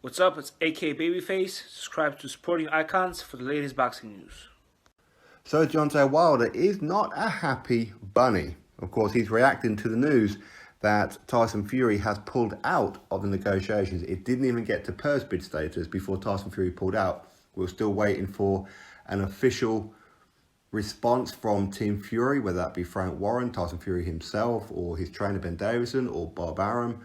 What's up? It's AK Babyface. Subscribe to Supporting Icons for the latest boxing news. So Deontay Wilder is not a happy bunny. Of course, he's reacting to the news that Tyson Fury has pulled out of the negotiations. It didn't even get to purse bid status before Tyson Fury pulled out. We're still waiting for an official response from Team Fury, whether that be Frank Warren, Tyson Fury himself, or his trainer Ben Davison, or Bob Arum.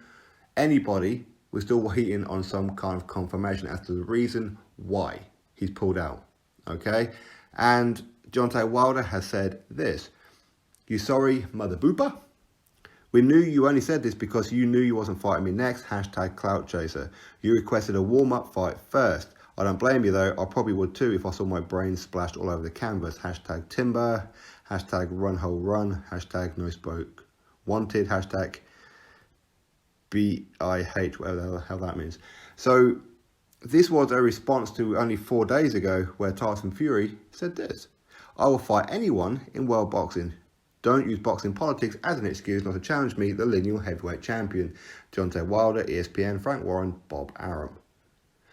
Anybody, we're still waiting on some kind of confirmation as to the reason why he's pulled out. Okay? And Deontay Wilder has said this: "You sorry, mother booper? We knew you only said this because you knew you wasn't fighting me next. Hashtag clout chaser. You requested a warm-up fight first. I don't blame you though. I probably would too if I saw my brains splashed all over the canvas. Hashtag timber. Hashtag run hole run. Hashtag no spoke wanted. Hashtag BIH, whatever the hell that means." So this was a response to only 4 days ago where Tyson Fury said this: "I will fight anyone in world boxing. Don't use boxing politics as an excuse not to challenge me, the lineal heavyweight champion. Deontay Wilder, ESPN, Frank Warren, Bob Arum."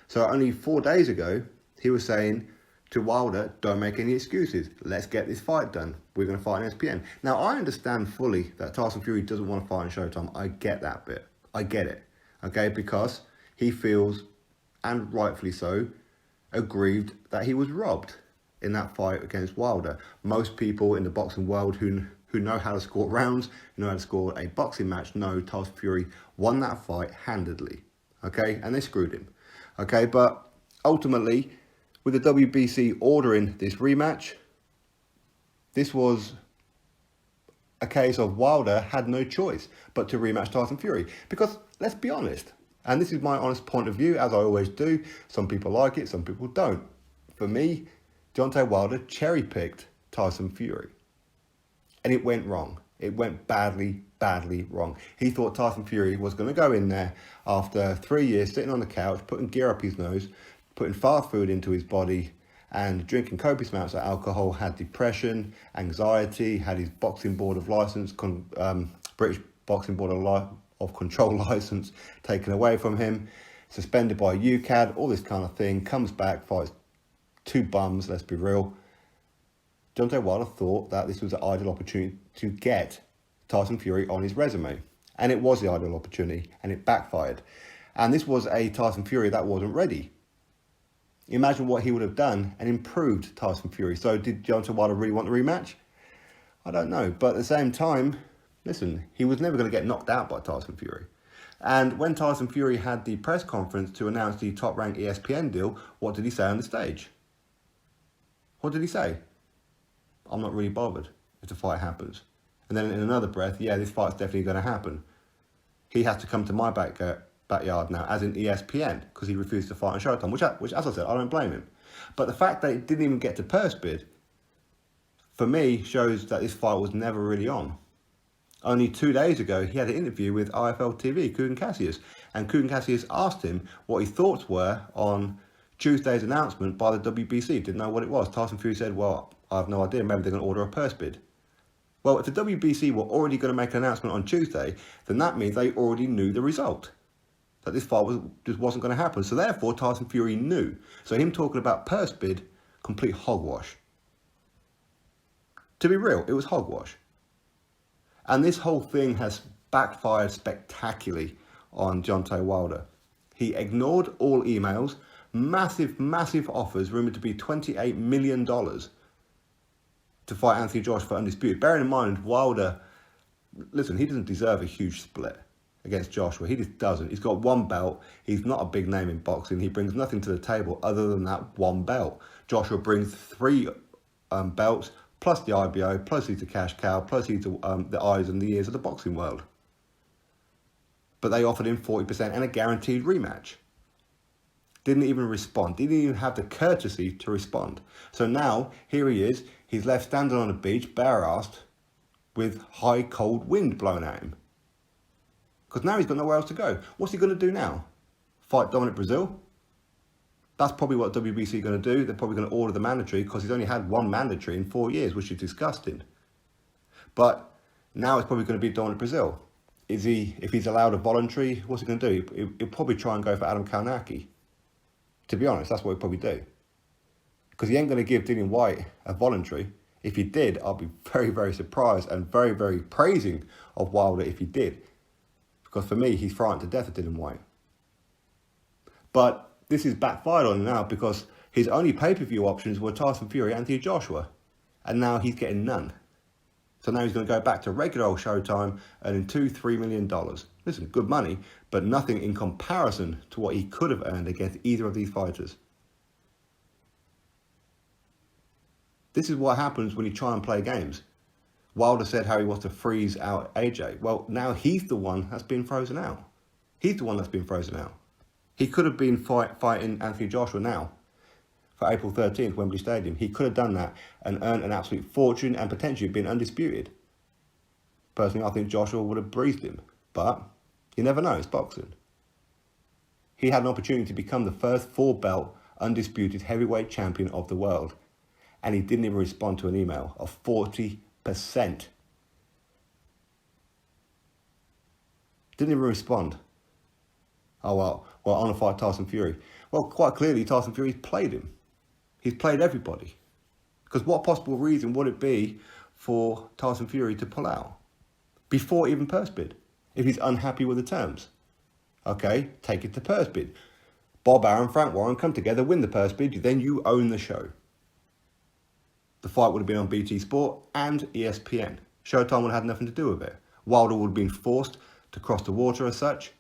So only 4 days ago, he was saying to Wilder, don't make any excuses. Let's get this fight done. We're going to fight on ESPN. Now, I understand fully that Tyson Fury doesn't want to fight on Showtime. I get that bit. I get it. Okay, because he feels, and rightfully so, aggrieved that he was robbed in that fight against Wilder. Most people in the boxing world who know how to score rounds, who know how to score a boxing match, know Tyson Fury won that fight handedly. Okay, and they screwed him. Okay, but ultimately, with the WBC ordering this rematch, this was a case of Wilder had no choice but to rematch Tyson Fury. Because, let's be honest, and this is my honest point of view, as I always do, some people like it, some people don't. For me, Deontay Wilder cherry-picked Tyson Fury. And it went wrong. It went badly, badly wrong. He thought Tyson Fury was going to go in there after 3 years sitting on the couch, putting gear up his nose, putting fast food into his body, and drinking copious amounts of alcohol, had depression, anxiety, had his boxing board of license, British boxing board of control license taken away from him, suspended by UCAD, all this kind of thing, comes back, fights two bums, let's be real. Deontay Wilder thought that this was the ideal opportunity to get Tyson Fury on his resume. And it was the ideal opportunity, and it backfired. And this was a Tyson Fury that wasn't ready. Imagine what he would have done and improved Tyson Fury. So did Deontay Wilder really want the rematch? I don't know. But at the same time, listen, he was never going to get knocked out by Tyson Fury. And when Tyson Fury had the press conference to announce the top-ranked ESPN deal, what did he say on the stage? What did he say? "I'm not really bothered if the fight happens." And then in another breath, "Yeah, this fight's definitely going to happen. He has to come to my backyard now," as in ESPN, because he refused to fight on Showtime, which, as I said, I don't blame him. But the fact that it didn't even get to purse bid, for me, shows that this fight was never really on. Only 2 days ago, he had an interview with IFL TV, Kugan Cassius, and Kugan Cassius asked him what his thoughts were on Tuesday's announcement by the WBC. Didn't know what it was. Tyson Fury said, "Well, I have no idea. Maybe they're going to order a purse bid." Well, if the WBC were already going to make an announcement on Tuesday, then that means they already knew the result. That this fight just wasn't going to happen. So therefore, Tyson Fury knew. So him talking about purse bid, complete hogwash. To be real, it was hogwash. And this whole thing has backfired spectacularly on Deontay Wilder. He ignored all emails, massive, massive offers, rumoured to be $28 million to fight Anthony Joshua for undisputed. Bearing in mind, Wilder, listen, he doesn't deserve a huge split against Joshua. He just doesn't. He's got one belt. He's not a big name in boxing. He brings nothing to the table other than that one belt. Joshua brings three belts, plus the IBO, plus he's the cash cow, plus he's the eyes and the ears of the boxing world. But they offered him 40% and a guaranteed rematch. Didn't even respond. Didn't even have the courtesy to respond. So now, here he is. He's left standing on a beach, bare-assed, with high, cold wind blowing at him. Because now he's got nowhere else to go. What's he going to do now? Fight Dominic Brazil? That's probably what WBC are going to do. They're probably going to order the mandatory, because he's only had one mandatory in 4 years, which is disgusting. But now it's probably going to be Dominic Brazil. if he's allowed a voluntary, what's he going to do? He'll probably try and go for Adam Kalnacki. To be honest, that's what he'll probably do. Because he ain't going to give Dillian Whyte a voluntary. If he did, I'll be very, very surprised and very, very praising of Wilder if he did. Because for me, he's frightened to death of Dillian Whyte. But this is backfired on him now because his only pay-per-view options were Tyson Fury and Anthony Joshua. And now he's getting none. So now he's going to go back to regular old Showtime earning $2-3 million. Listen, good money, but nothing in comparison to what he could have earned against either of these fighters. This is what happens when you try and play games. Wilder said how he wants to freeze out AJ. Well, now he's the one that's been frozen out. He's the one that's been frozen out. He could have been fighting Anthony Joshua now for April 13th, Wembley Stadium. He could have done that and earned an absolute fortune and potentially been undisputed. Personally, I think Joshua would have breezed him. But you never know, it's boxing. He had an opportunity to become the first four-belt undisputed heavyweight champion of the world. And he didn't even respond to an email of 40%. Didn't even respond. Oh, well, I want to fight Tyson Fury. Well, quite clearly, Tyson Fury's played him. He's played everybody. Because what possible reason would it be for Tyson Fury to pull out? Before even purse bid, if he's unhappy with the terms. Okay, take it to purse bid. Bob Arum, Frank Warren come together, win the purse bid, then you own the show. The fight would have been on BT Sport and ESPN. Showtime would have had nothing to do with it. Wilder would have been forced to cross the water as such.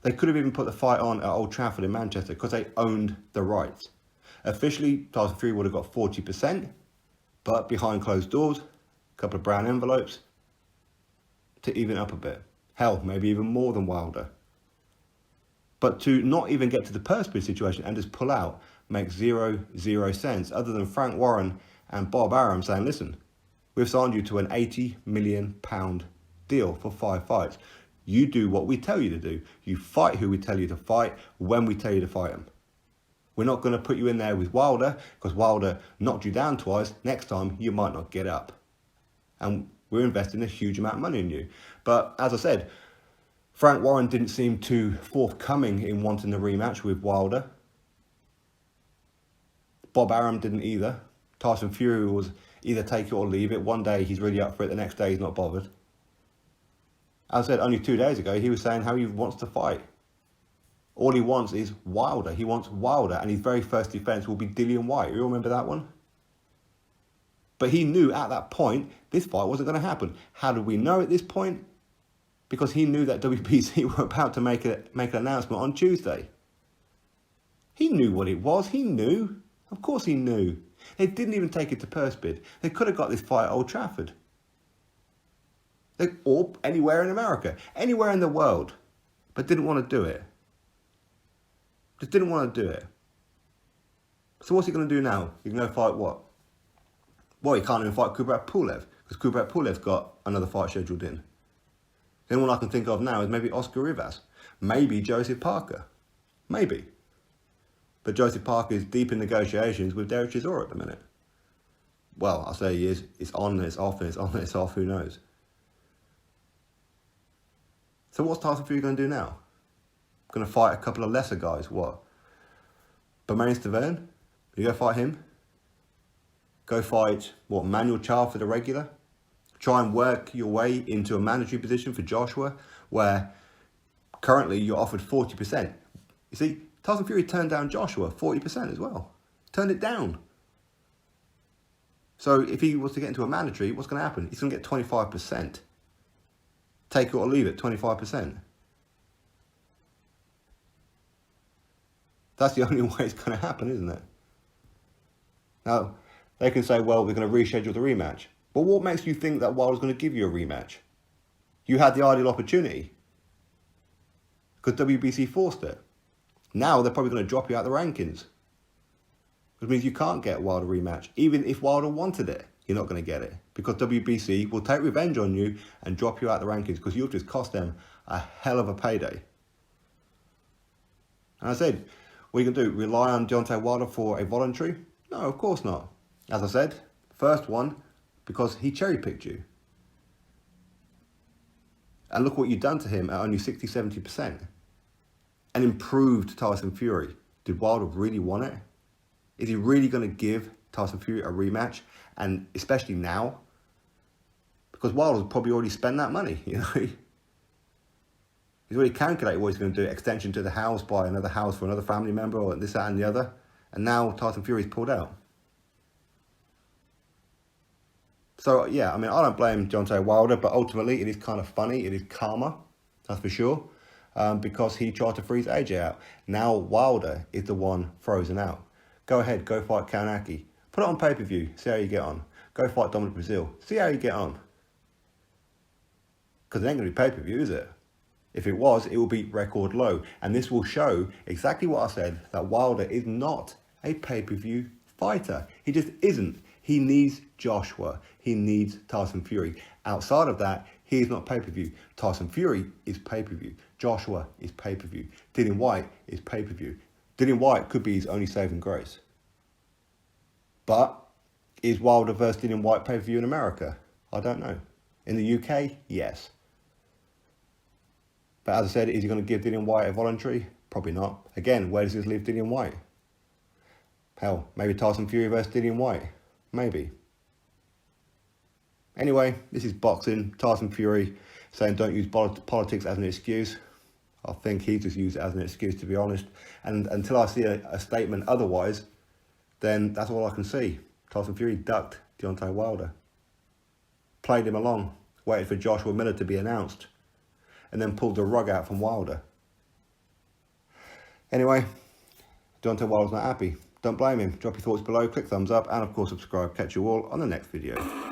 They could have even put the fight on at Old Trafford in Manchester because they owned the rights. Officially, Tyson Fury would have got 40%, but behind closed doors, a couple of brown envelopes to even up a bit. Hell, maybe even more than Wilder. But to not even get to the purse bid situation and just pull out makes zero sense, other than Frank Warren and Bob Arum saying, listen, we've signed you to an £80 million deal for 5 fights. You do what we tell you to do. You fight who we tell you to fight when we tell you to fight them. We're not going to put you in there with Wilder because Wilder knocked you down twice. Next time, you might not get up. And we're investing a huge amount of money in you. But as I said, Frank Warren didn't seem too forthcoming in wanting the rematch with Wilder. Bob Arum didn't either. Tyson Fury was either take it or leave it. One day he's really up for it, the next day he's not bothered. As I said, only 2 days ago, he was saying how he wants to fight. All he wants is Wilder. He wants Wilder, and his very first defence will be Dillian Whyte. You remember that one? But he knew at that point this fight wasn't going to happen. How did we know at this point? Because he knew that WBC were about to make an announcement on Tuesday. He knew what it was. He knew. Of course he knew. They didn't even take it to purse bid. They could have got this fight at Old Trafford. Or anywhere in America. Anywhere in the world. But didn't want to do it. Just didn't want to do it. So what's he going to do now? He's going to fight what? Well, he can't even fight Kubrat Pulev. Because Kubrat Pulev's got another fight scheduled in. The only one I can think of now is maybe Oscar Rivas. Maybe Joseph Parker. Maybe. But Joseph Parker is deep in negotiations with Derek Chisora at the minute. Well, I'll say he is. It's on and it's off and it's on and it's off. Who knows? So what's Tyson Fury going to do now? Going to fight a couple of lesser guys. What? Bermane Stiverne? You go fight him? Go fight, what, Manuel Charles for the regular? Try and work your way into a mandatory position for Joshua, where currently you're offered 40%. You see, Tyson Fury turned down Joshua 40% as well. Turned it down. So if he was to get into a mandatory, what's going to happen? He's going to get 25%. Take it or leave it, 25%. That's the only way it's going to happen, isn't it? Now, they can say, well, we're going to reschedule the rematch. But what makes you think that Wilder's going to give you a rematch? You had the ideal opportunity. Because WBC forced it. Now they're probably going to drop you out the rankings. Which means you can't get a Wilder rematch. Even if Wilder wanted it, you're not going to get it. Because WBC will take revenge on you and drop you out the rankings. Because you've just cost them a hell of a payday. And I said, what are you going to do? Rely on Deontay Wilder for a voluntary? No, of course not. As I said, first one, because he cherry-picked you. And look what you've done to him at only 60, 70%. An improved Tyson Fury. Did Wilder really want it? Is he really going to give Tyson Fury a rematch? And especially now? Because Wilder's probably already spent that money, you know. He's already calculated what he's going to do. Extension to the house, buy another house for another family member, or this, that, and the other. And now Tyson Fury's pulled out. So, yeah, I mean, I don't blame Deontay Wilder, but ultimately it is kind of funny. It is karma, that's for sure, because he tried to freeze AJ out. Now Wilder is the one frozen out. Go ahead, go fight Kanaki. Put it on pay-per-view, see how you get on. Go fight Dominic Brazil, see how you get on. Because it ain't going to be pay-per-view, is it? If it was, it will be record low. And this will show exactly what I said, that Wilder is not a pay-per-view fighter. He just isn't. He needs Joshua. He needs Tyson Fury. Outside of that, he is not pay-per-view. Tyson Fury is pay-per-view. Joshua is pay-per-view. Dillian Whyte is pay-per-view. Dillian Whyte could be his only saving grace. But is Wilder versus Dillian Whyte pay-per-view in America? I don't know. In the UK, yes. But as I said, is he going to give Dillian Whyte a voluntary? Probably not. Again, where does this leave Dillian Whyte? Hell, maybe Tyson Fury versus Dillian Whyte. Maybe. Anyway, this is boxing. Tyson Fury saying don't use politics as an excuse. I think he just used it as an excuse, to be honest. And until I see a statement otherwise, then that's all I can see. Tyson Fury ducked Deontay Wilder. Played him along. Waited for Joshua Miller to be announced. And then pulled the rug out from Wilder. Anyway, Deontay Wilder's not happy. Don't blame him. Drop your thoughts below, click thumbs up, and of course subscribe. Catch you all on the next video.